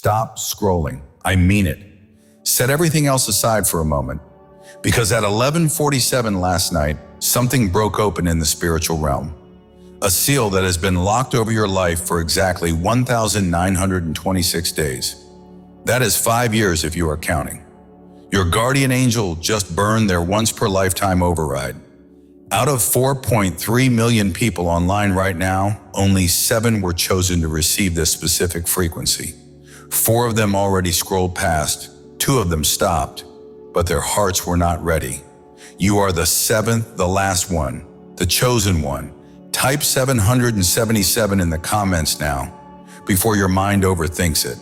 Stop scrolling. I mean it. Set everything else aside for a moment, because at 11:47 last night, something broke open in the spiritual realm. A seal that has been locked over your life for exactly 1,926 days. That is 5 years if you are counting. Your guardian angel just burned their once-per-lifetime override. Out of 4.3 million people online right now, only 7 were chosen to receive this specific frequency. 4 of them already scrolled past, 2 of them stopped, but their hearts were not ready. You are the 7th, the last one, the chosen one. Type 777 in the comments now, before your mind overthinks it.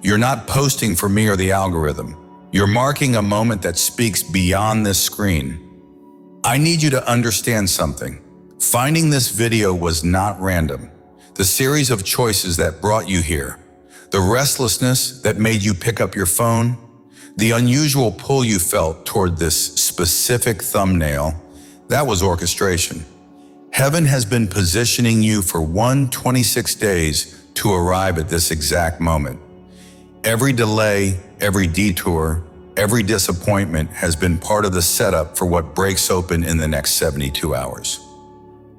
You're not posting for me or the algorithm. You're marking a moment that speaks beyond this screen. I need you to understand something. Finding this video was not random. The series of choices that brought you here, the restlessness that made you pick up your phone, the unusual pull you felt toward this specific thumbnail, that was orchestration. Heaven has been positioning you for 126 days to arrive at this exact moment. Every delay, every detour, every disappointment has been part of the setup for what breaks open in the next 72 hours.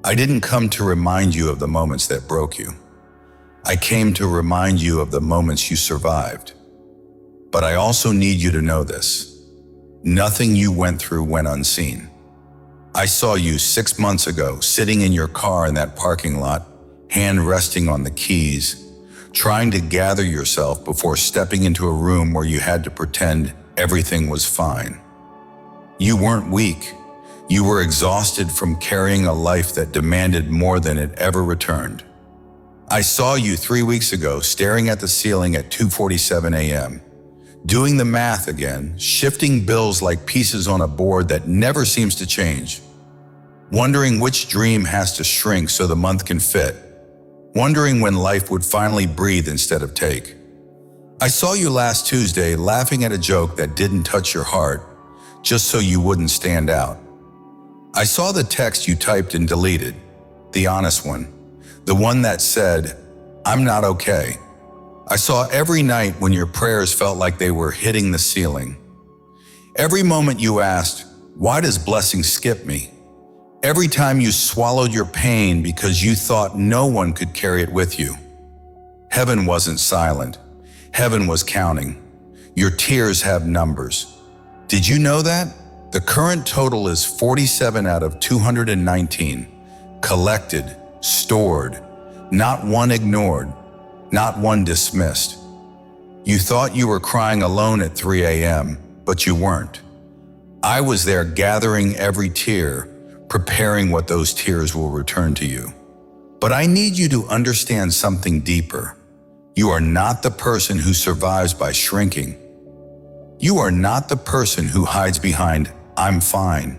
I didn't come to remind you of the moments that broke you. I came to remind you of the moments you survived. But I also need you to know this. Nothing you went through went unseen. I saw you 6 months ago sitting in your car in that parking lot, hand resting on the keys, trying to gather yourself before stepping into a room where you had to pretend everything was fine. You weren't weak. You were exhausted from carrying a life that demanded more than it ever returned. I saw you 3 weeks ago staring at the ceiling at 2:47 a.m., doing the math again, shifting bills like pieces on a board that never seems to change, wondering which dream has to shrink so the month can fit, wondering when life would finally breathe instead of take. I saw you last Tuesday laughing at a joke that didn't touch your heart, just so you wouldn't stand out. I saw the text you typed and deleted, the honest one, the one that said, "I'm not okay." I saw every night when your prayers felt like they were hitting the ceiling. Every moment you asked, "Why does blessing skip me?" Every time you swallowed your pain because you thought no one could carry it with you. Heaven wasn't silent. Heaven was counting. Your tears have numbers. Did you know that? The current total is 47 out of 219. Collected, stored, not one ignored, not one dismissed. You thought you were crying alone at 3 a.m., but you weren't. I was there gathering every tear, preparing what those tears will return to you. But I need you to understand something deeper. You are not the person who survives by shrinking. You are not the person who hides behind, "I'm fine."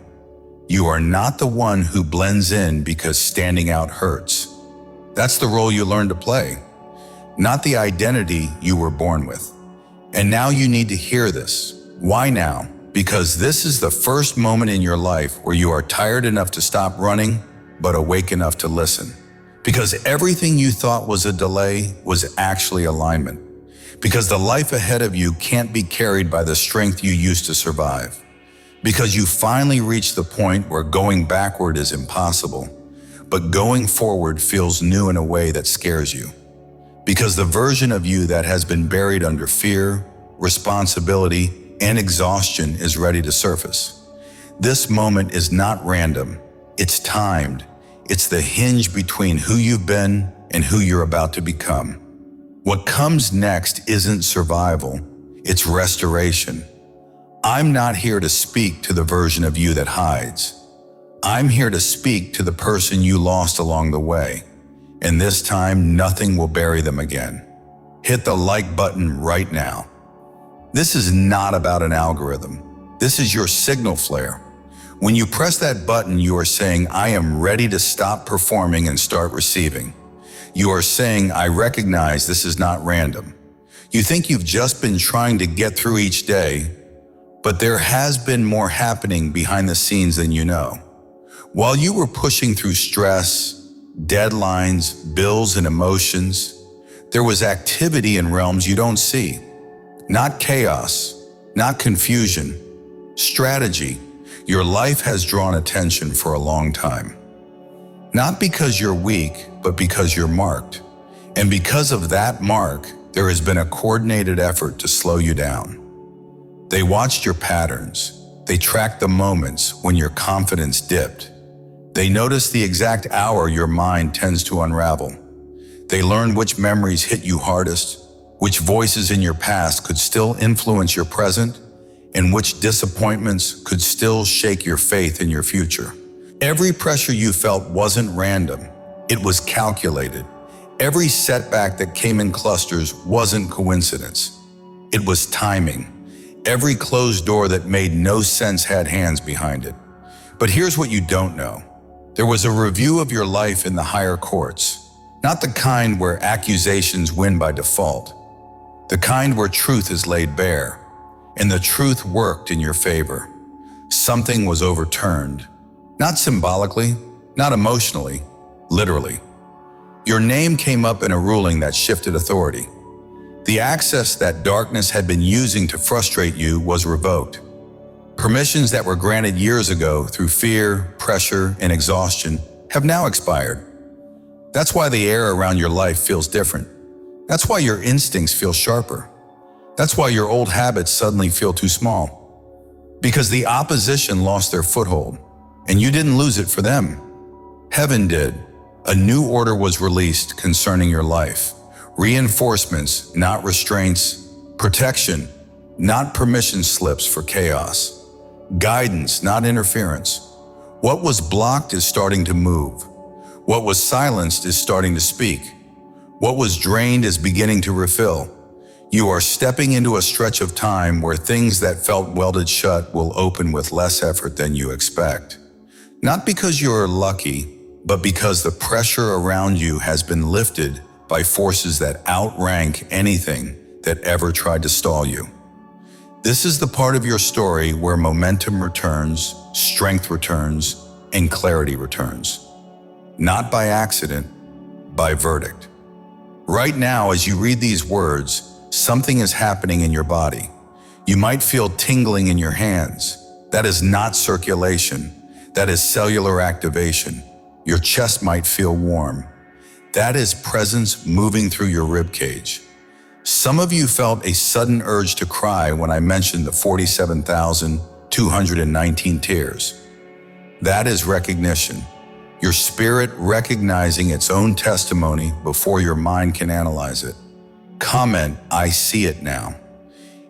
You are not the one who blends in because standing out hurts. That's the role you learn to play, not the identity you were born with. And now you need to hear this. Why now? Because this is the first moment in your life where you are tired enough to stop running, but awake enough to listen. Because everything you thought was a delay was actually alignment. Because the life ahead of you can't be carried by the strength you used to survive. Because you finally reached the point where going backward is impossible, but going forward feels new in a way that scares you. Because the version of you that has been buried under fear, responsibility, and exhaustion is ready to surface. This moment is not random. It's timed. It's the hinge between who you've been and who you're about to become. What comes next isn't survival. It's restoration. I'm not here to speak to the version of you that hides. I'm here to speak to the person you lost along the way. And this time, nothing will bury them again. Hit the like button right now. This is not about an algorithm. This is your signal flare. When you press that button, you are saying, "I am ready to stop performing and start receiving." You are saying, "I recognize this is not random." You think you've just been trying to get through each day, but there has been more happening behind the scenes than you know. While you were pushing through stress, deadlines, bills, and emotions, There was activity in realms you don't see. Not chaos, not confusion, strategy. Your life has drawn attention for a long time. Not because you're weak, but because you're marked. And because of that mark, there has been a coordinated effort to slow you down. They watched your patterns. They tracked the moments when your confidence dipped. They noticed the exact hour your mind tends to unravel. They learned which memories hit you hardest, which voices in your past could still influence your present, and which disappointments could still shake your faith in your future. Every pressure you felt wasn't random. It was calculated. Every setback that came in clusters wasn't coincidence. It was timing. Every closed door that made no sense had hands behind it. But here's what you don't know. There was a review of your life in the higher courts, not the kind where accusations win by default, the kind where truth is laid bare, and the truth worked in your favor. Something was overturned, not symbolically, not emotionally, literally. Your name came up in a ruling that shifted authority. The access that darkness had been using to frustrate you was revoked. Permissions that were granted years ago through fear, pressure, and exhaustion have now expired. That's why the air around your life feels different. That's why your instincts feel sharper. That's why your old habits suddenly feel too small. Because the opposition lost their foothold, and you didn't lose it for them. Heaven did. A new order was released concerning your life. Reinforcements, not restraints. Protection, not permission slips for chaos. Guidance, not interference. What was blocked is starting to move. What was silenced is starting to speak. What was drained is beginning to refill. You are stepping into a stretch of time where things that felt welded shut will open with less effort than you expect. Not because you are lucky, but because the pressure around you has been lifted by forces that outrank anything that ever tried to stall you. This is the part of your story where momentum returns, strength returns, and clarity returns. Not by accident, by verdict. Right now, as you read these words, something is happening in your body. You might feel tingling in your hands. That is not circulation. That is cellular activation. Your chest might feel warm. That is presence moving through your rib cage. Some of you felt a sudden urge to cry when I mentioned the 47,219 tears. That is recognition. Your spirit recognizing its own testimony before your mind can analyze it. Comment, I see it now.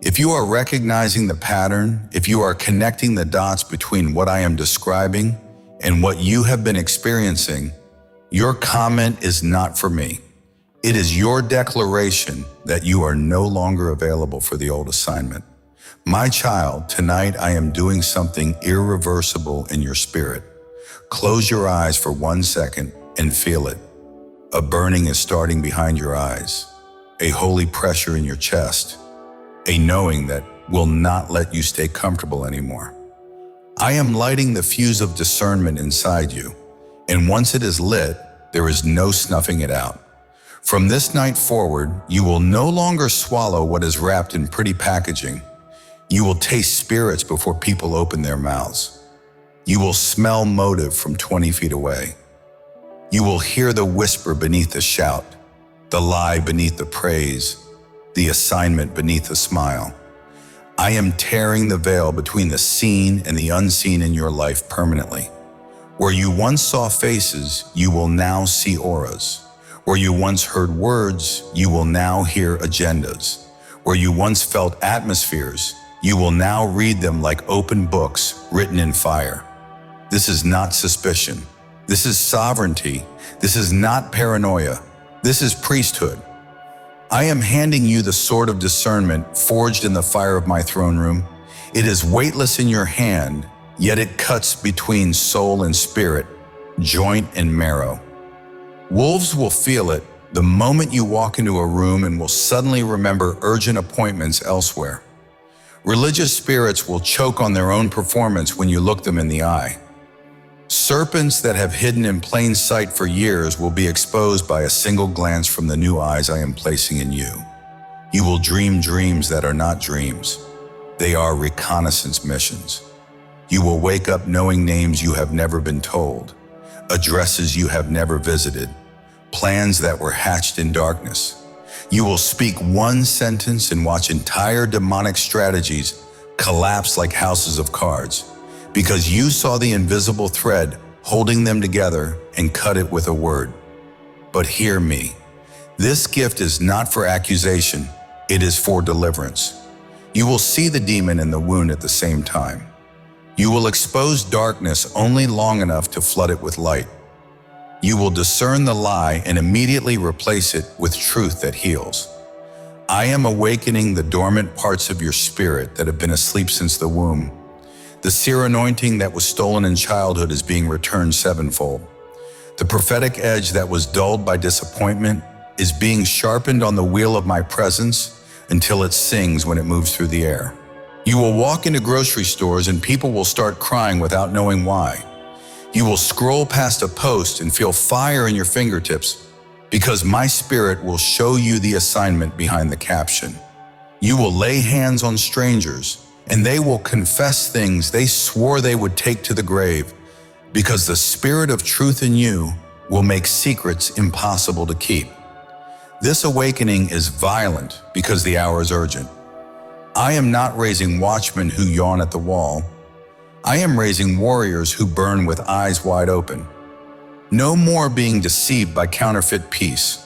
If you are recognizing the pattern, if you are connecting the dots between what I am describing and what you have been experiencing, your comment is not for me. It is your declaration that you are no longer available for the old assignment. My child, tonight I am doing something irreversible in your spirit. Close your eyes for 1 second and feel it. A burning is starting behind your eyes, a holy pressure in your chest, a knowing that will not let you stay comfortable anymore. I am lighting the fuse of discernment inside you, and once it is lit, there is no snuffing it out. From this night forward, you will no longer swallow what is wrapped in pretty packaging. You will taste spirits before people open their mouths. You will smell motive from 20 feet away. You will hear the whisper beneath the shout, the lie beneath the praise, the assignment beneath the smile. I am tearing the veil between the seen and the unseen in your life permanently. Where you once saw faces, you will now see auras. Where you once heard words, you will now hear agendas. Where you once felt atmospheres, you will now read them like open books written in fire. This is not suspicion. This is sovereignty. This is not paranoia. This is priesthood. I am handing you the sword of discernment forged in the fire of my throne room. It is weightless in your hand, yet it cuts between soul and spirit, joint and marrow. Wolves will feel it the moment you walk into a room and will suddenly remember urgent appointments elsewhere. Religious spirits will choke on their own performance when you look them in the eye. Serpents that have hidden in plain sight for years will be exposed by a single glance from the new eyes I am placing in you. You will dream dreams that are not dreams. They are reconnaissance missions. You will wake up knowing names you have never been told, addresses you have never visited, plans that were hatched in darkness. You will speak one sentence and watch entire demonic strategies collapse like houses of cards, because you saw the invisible thread holding them together and cut it with a word. But hear me, this gift is not for accusation, it is for deliverance. You will see the demon and the wound at the same time. You will expose darkness only long enough to flood it with light. You will discern the lie and immediately replace it with truth that heals. I am awakening the dormant parts of your spirit that have been asleep since the womb. The seer anointing that was stolen in childhood is being returned sevenfold. The prophetic edge that was dulled by disappointment is being sharpened on the wheel of my presence until it sings when it moves through the air. You will walk into grocery stores and people will start crying without knowing why. You will scroll past a post and feel fire in your fingertips because my spirit will show you the assignment behind the caption. You will lay hands on strangers and they will confess things they swore they would take to the grave because the spirit of truth in you will make secrets impossible to keep. This awakening is violent because the hour is urgent. I am not raising watchmen who yawn at the wall. I am raising warriors who burn with eyes wide open. No more being deceived by counterfeit peace.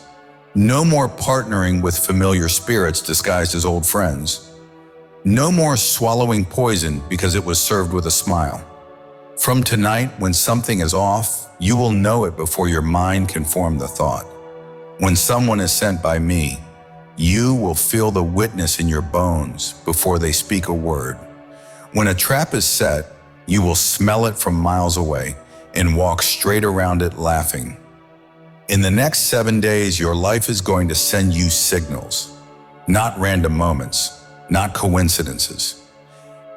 No more partnering with familiar spirits disguised as old friends. No more swallowing poison because it was served with a smile. From tonight, when something is off, you will know it before your mind can form the thought. When someone is sent by me, you will feel the witness in your bones before they speak a word. When a trap is set, you will smell it from miles away and walk straight around it laughing. In the next 7 days, your life is going to send you signals, not random moments, not coincidences.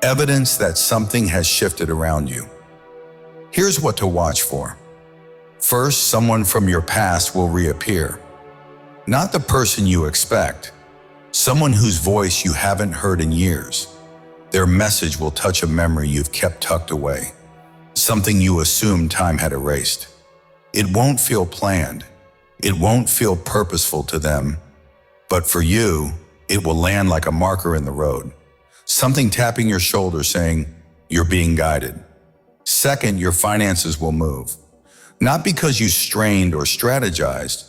Evidence that something has shifted around you. Here's what to watch for. First, someone from your past will reappear. Not the person you expect, someone whose voice you haven't heard in years. Their message will touch a memory you've kept tucked away, something you assumed time had erased. It won't feel planned. It won't feel purposeful to them. But for you, it will land like a marker in the road, something tapping your shoulder saying, you're being guided. Second, your finances will move. Not because you strained or strategized,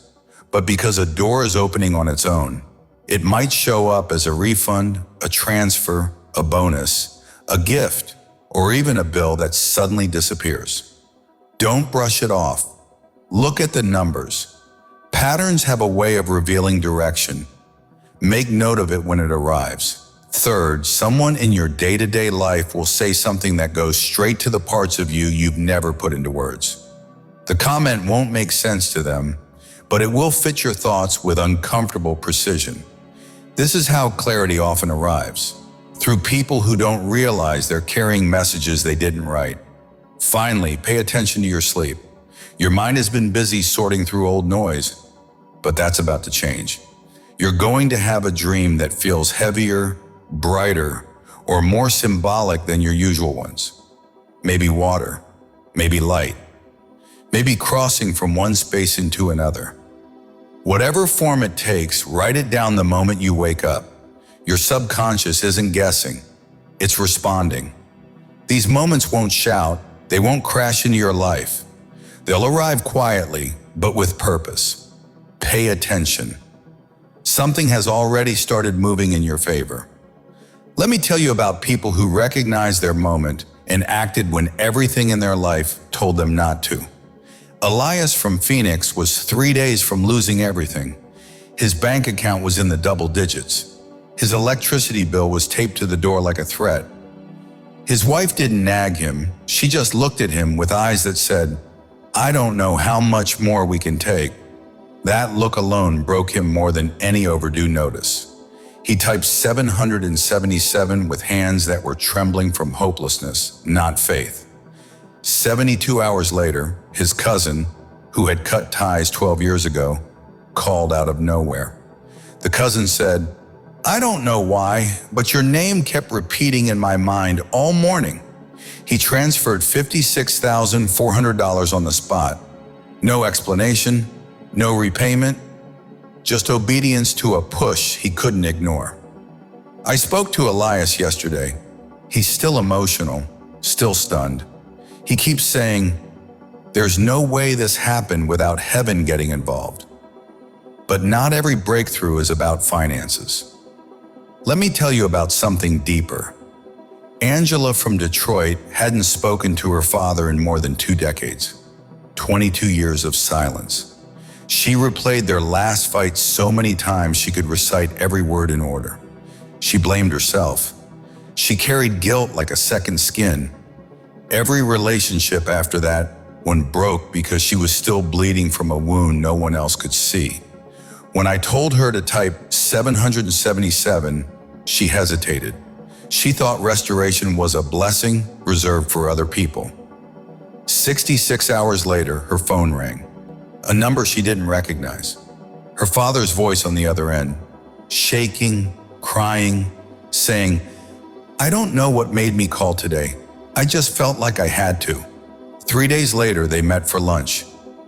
but because a door is opening on its own. It might show up as a refund, a transfer, a bonus, a gift, or even a bill that suddenly disappears. Don't brush it off. Look at the numbers. Patterns have a way of revealing direction. Make note of it when it arrives. Third, someone in your day-to-day life will say something that goes straight to the parts of you you've never put into words. The comment won't make sense to them, but it will fit your thoughts with uncomfortable precision. This is how clarity often arrives, through people who don't realize they're carrying messages they didn't write. Finally, pay attention to your sleep. Your mind has been busy sorting through old noise, but that's about to change. You're going to have a dream that feels heavier, brighter, or more symbolic than your usual ones. Maybe water, maybe light, maybe crossing from one space into another. Whatever form it takes, write it down the moment you wake up. Your subconscious isn't guessing, it's responding. These moments won't shout, they won't crash into your life. They'll arrive quietly, but with purpose. Pay attention. Something has already started moving in your favor. Let me tell you about people who recognized their moment and acted when everything in their life told them not to. Elias from Phoenix was 3 days from losing everything. His bank account was in the double digits. His electricity bill was taped to the door like a threat. His wife didn't nag him. She just looked at him with eyes that said, I don't know how much more we can take. That look alone broke him more than any overdue notice. He typed 777 with hands that were trembling from hopelessness, not faith. 72 hours later, his cousin, who had cut ties 12 years ago, called out of nowhere. The cousin said, "I don't know why, but your name kept repeating in my mind all morning." He transferred $56,400 on the spot. No explanation, no repayment, just obedience to a push he couldn't ignore. I spoke to Elias yesterday. He's still emotional, still stunned. He keeps saying, "There's no way this happened without heaven getting involved." But not every breakthrough is about finances. Let me tell you about something deeper. Angela from Detroit hadn't spoken to her father in more than 2 decades. 22 years of silence. She replayed their last fight so many times she could recite every word in order. She blamed herself. She carried guilt like a second skin. Every relationship after that one broke because she was still bleeding from a wound no one else could see. When I told her to type 777, she hesitated. She thought restoration was a blessing reserved for other people. 66 hours later, her phone rang. A number she didn't recognize. Her father's voice on the other end, shaking, crying, saying, "I don't know what made me call today. I just felt like I had to." 3 days later, they met for lunch.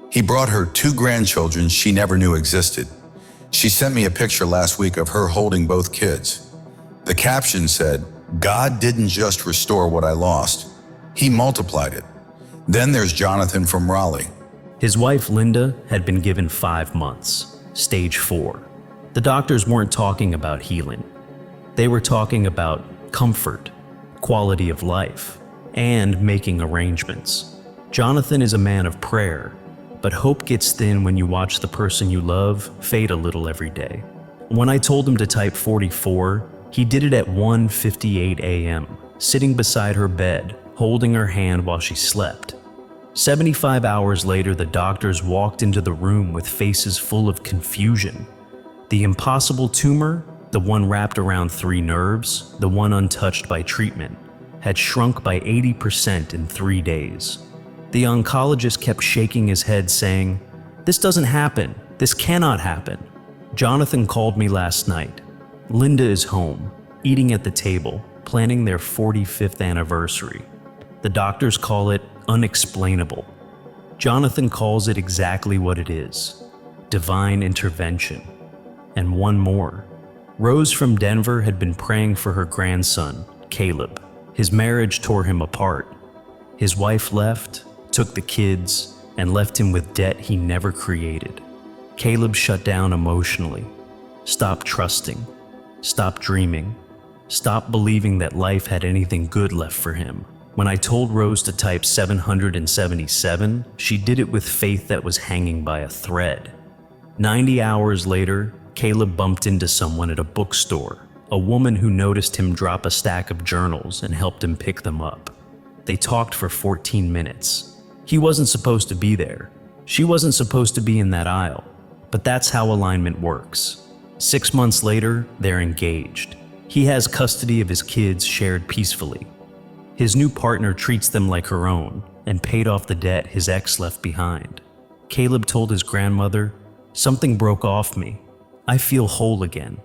He brought her 2 grandchildren she never knew existed. She sent me a picture last week of her holding both kids. The caption said, "God didn't just restore what I lost. He multiplied it." Then there's Jonathan from Raleigh. His wife, Linda, had been given 5 months, stage 4. The doctors weren't talking about healing. They were talking about comfort, quality of life, and making arrangements. Jonathan is a man of prayer, but hope gets thin when you watch the person you love fade a little every day. When I told him to type 44, he did it at 1:58 a.m., sitting beside her bed, holding her hand while she slept. 75 hours later, the doctors walked into the room with faces full of confusion. The impossible tumor, the one wrapped around 3 nerves, the one untouched by treatment, had shrunk by 80% in 3 days. The oncologist kept shaking his head, saying, "This doesn't happen. This cannot happen." Jonathan called me last night. Linda is home, eating at the table, planning their 45th anniversary. The doctors call it unexplainable. Jonathan calls it exactly what it is: divine intervention. And one more. Rose from Denver had been praying for her grandson, Caleb. His marriage tore him apart. His wife left, took the kids, and left him with debt he never created. Caleb shut down emotionally, stopped trusting, stopped dreaming, stopped believing that life had anything good left for him. When I told Rose to type 777, she did it with faith that was hanging by a thread. 90 hours later, Caleb bumped into someone at a bookstore, a woman who noticed him drop a stack of journals and helped him pick them up. They talked for 14 minutes. He wasn't supposed to be there. She wasn't supposed to be in that aisle. But that's how alignment works. 6 months later, they're engaged. He has custody of his kids shared peacefully. His new partner treats them like her own and paid off the debt his ex left behind. Caleb told his grandmother, "Something broke off me. I feel whole again."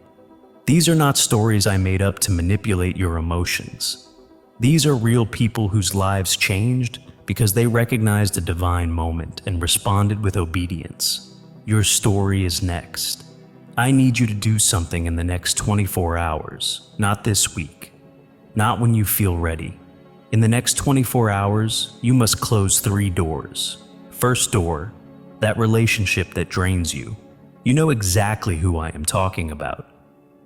These are not stories I made up to manipulate your emotions. These are real people whose lives changed because they recognized a divine moment and responded with obedience. Your story is next. I need you to do something in the next 24 hours, not this week, not when you feel ready. In the next 24 hours, you must close 3 doors. First door, that relationship that drains you. You know exactly who I am talking about.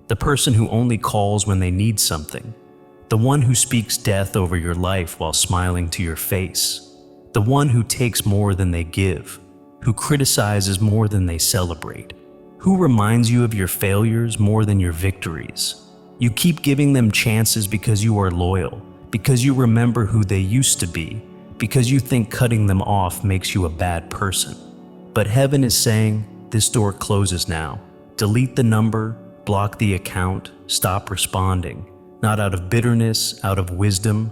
The person who only calls when they need something. The one who speaks death over your life while smiling to your face. The one who takes more than they give, who criticizes more than they celebrate, who reminds you of your failures more than your victories. You keep giving them chances because you are loyal, because you remember who they used to be, because you think cutting them off makes you a bad person. But heaven is saying, this door closes now. Delete the number, block the account, stop responding. Not out of bitterness, out of wisdom,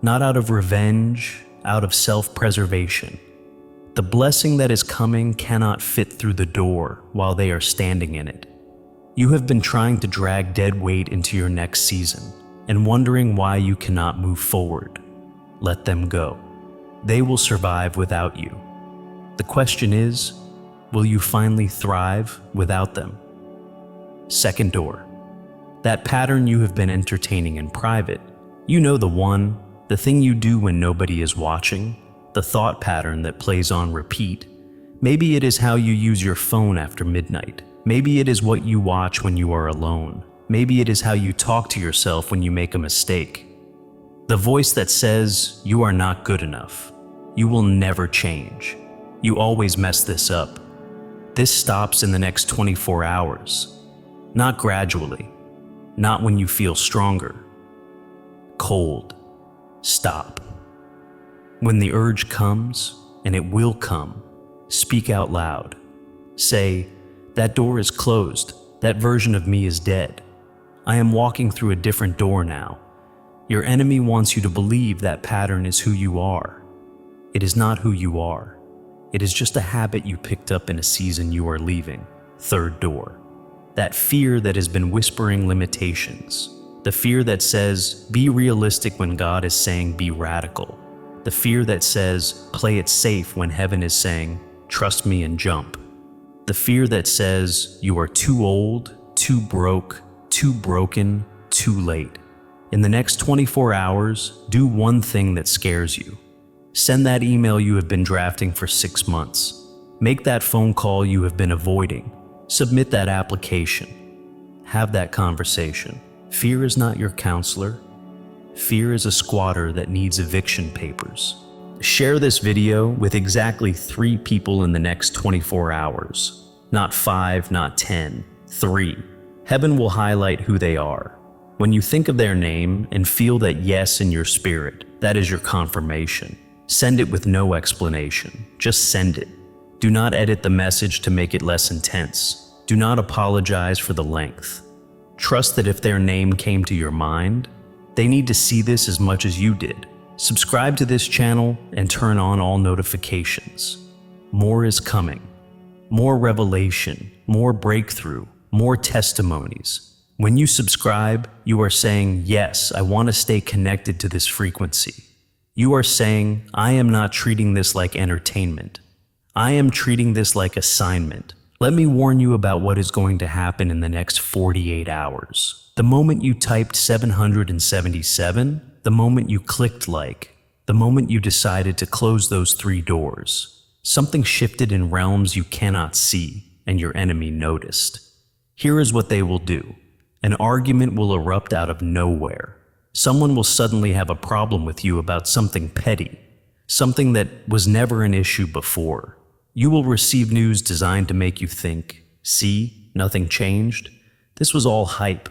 not out of revenge, out of self-preservation. The blessing that is coming cannot fit through the door while they are standing in it. You have been trying to drag dead weight into your next season and wondering why you cannot move forward. Let them go. They will survive without you. The question is, will you finally thrive without them? Second door. That pattern you have been entertaining in private. You know the one, the thing you do when nobody is watching, the thought pattern that plays on repeat. Maybe it is how you use your phone after midnight. Maybe it is what you watch when you are alone. Maybe it is how you talk to yourself when you make a mistake. The voice that says, you are not good enough. You will never change. You always mess this up. This stops in the next 24 hours. Not gradually. Not when you feel stronger. Cold. Stop. When the urge comes, and it will come, speak out loud. Say, that door is closed. That version of me is dead. I am walking through a different door now. Your enemy wants you to believe that pattern is who you are. It is not who you are. It is just a habit you picked up in a season you are leaving. Third door. That fear that has been whispering limitations. The fear that says, be realistic when God is saying be radical. The fear that says, play it safe when heaven is saying, trust me and jump. The fear that says, you are too old, too broke, too broken, too late. In the next 24 hours, do one thing that scares you. Send that email you have been drafting for 6 months. Make that phone call you have been avoiding. Submit that application. Have that conversation. Fear is not your counselor. Fear is a squatter that needs eviction papers. Share this video with exactly 3 people in the next 24 hours. Not 5, not 10, 3. Heaven will highlight who they are. When you think of their name and feel that yes in your spirit, that is your confirmation. Send it with no explanation. Just send it. Do not edit the message to make it less intense. Do not apologize for the length. Trust that if their name came to your mind, they need to see this as much as you did. Subscribe to this channel and turn on all notifications. More is coming. More revelation, more breakthrough, more testimonies. When you subscribe, you are saying, yes, I want to stay connected to this frequency. You are saying, I am not treating this like entertainment. I am treating this like assignment. Let me warn you about what is going to happen in the next 48 hours. The moment you typed 777, the moment you clicked like, the moment you decided to close those 3 doors, something shifted in realms you cannot see, and your enemy noticed. Here is what they will do. An argument will erupt out of nowhere. Someone will suddenly have a problem with you about something petty, something that was never an issue before. You will receive news designed to make you think, see, nothing changed. This was all hype.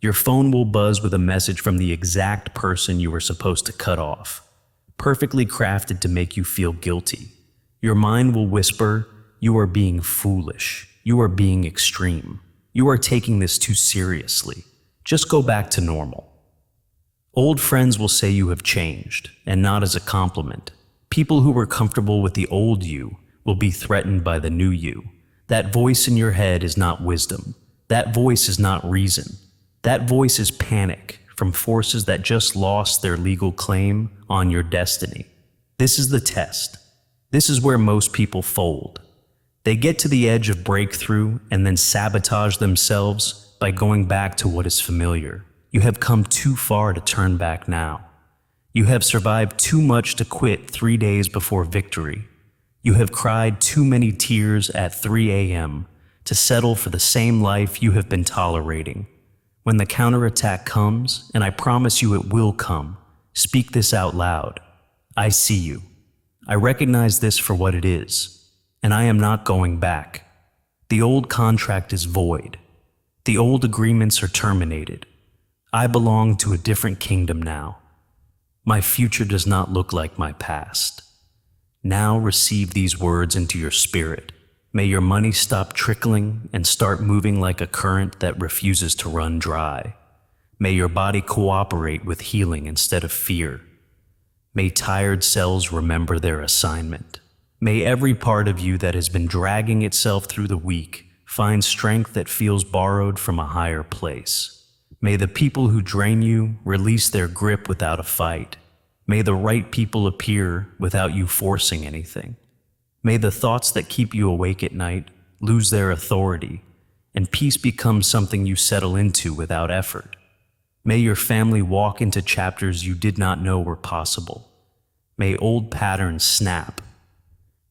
Your phone will buzz with a message from the exact person you were supposed to cut off, perfectly crafted to make you feel guilty. Your mind will whisper, you are being foolish. You are being extreme. You are taking this too seriously. Just go back to normal. Old friends will say you have changed, and not as a compliment. People who were comfortable with the old you will be threatened by the new you. That voice in your head is not wisdom. That voice is not reason. That voice is panic from forces that just lost their legal claim on your destiny. This is the test. This is where most people fold. They get to the edge of breakthrough and then sabotage themselves by going back to what is familiar. You have come too far to turn back now. You have survived too much to quit 3 days before victory. You have cried too many tears at 3 a.m. to settle for the same life you have been tolerating. When the counterattack comes, and I promise you it will come, speak this out loud. I see you. I recognize this for what it is, and I am not going back. The old contract is void. The old agreements are terminated. I belong to a different kingdom now. My future does not look like my past. Now receive these words into your spirit. May your money stop trickling and start moving like a current that refuses to run dry. May your body cooperate with healing instead of fear. May tired cells remember their assignment. May every part of you that has been dragging itself through the week find strength that feels borrowed from a higher place. May the people who drain you release their grip without a fight. May the right people appear without you forcing anything. May the thoughts that keep you awake at night lose their authority, and peace becomes something you settle into without effort. May your family walk into chapters you did not know were possible. May old patterns snap.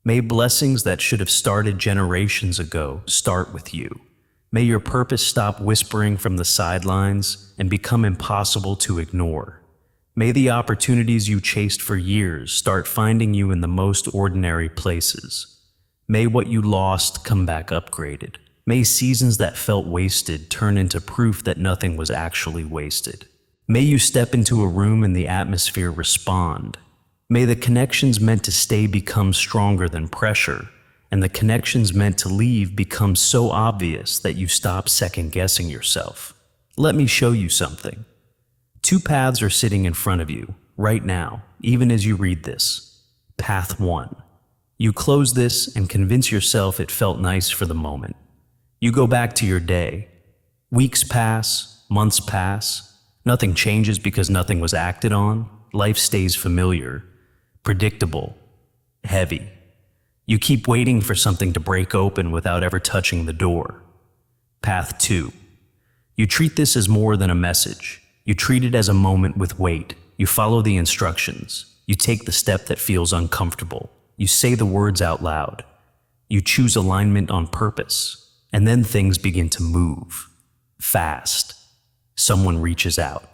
May blessings that should have started generations ago start with you. May your purpose stop whispering from the sidelines and become impossible to ignore. May the opportunities you chased for years start finding you in the most ordinary places. May what you lost come back upgraded. May seasons that felt wasted turn into proof that nothing was actually wasted. May you step into a room and the atmosphere respond. May the connections meant to stay become stronger than pressure, and the connections meant to leave become so obvious that you stop second-guessing yourself. Let me show you something. Two paths are sitting in front of you, right now, even as you read this. Path 1. You close this and convince yourself it felt nice for the moment. You go back to your day. Weeks pass, months pass. Nothing changes because nothing was acted on. Life stays familiar, predictable, heavy. You keep waiting for something to break open without ever touching the door. Path 2. You treat this as more than a message. You treat it as a moment with weight. You follow the instructions. You take the step that feels uncomfortable. You say the words out loud. You choose alignment on purpose. And then things begin to move. Fast. Someone reaches out.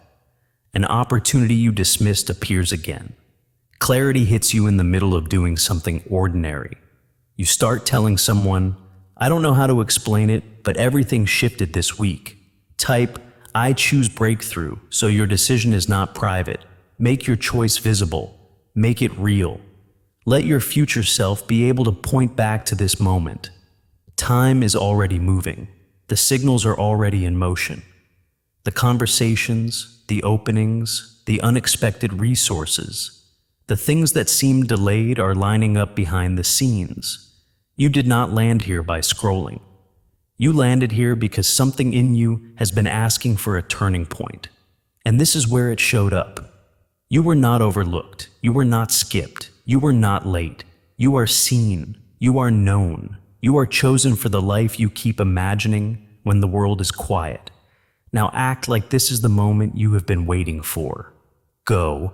An opportunity you dismissed appears again. Clarity hits you in the middle of doing something ordinary. You start telling someone, "I don't know how to explain it, but everything shifted this week." Type, "I choose breakthrough," so your decision is not private. Make your choice visible. Make it real. Let your future self be able to point back to this moment. Time is already moving. The signals are already in motion. The conversations, the openings, the unexpected resources, the things that seemed delayed are lining up behind the scenes. You did not land here by scrolling. You landed here because something in you has been asking for a turning point. And this is where it showed up. You were not overlooked. You were not skipped. You were not late. You are seen. You are known. You are chosen for the life you keep imagining when the world is quiet. Now act like this is the moment you have been waiting for. Go.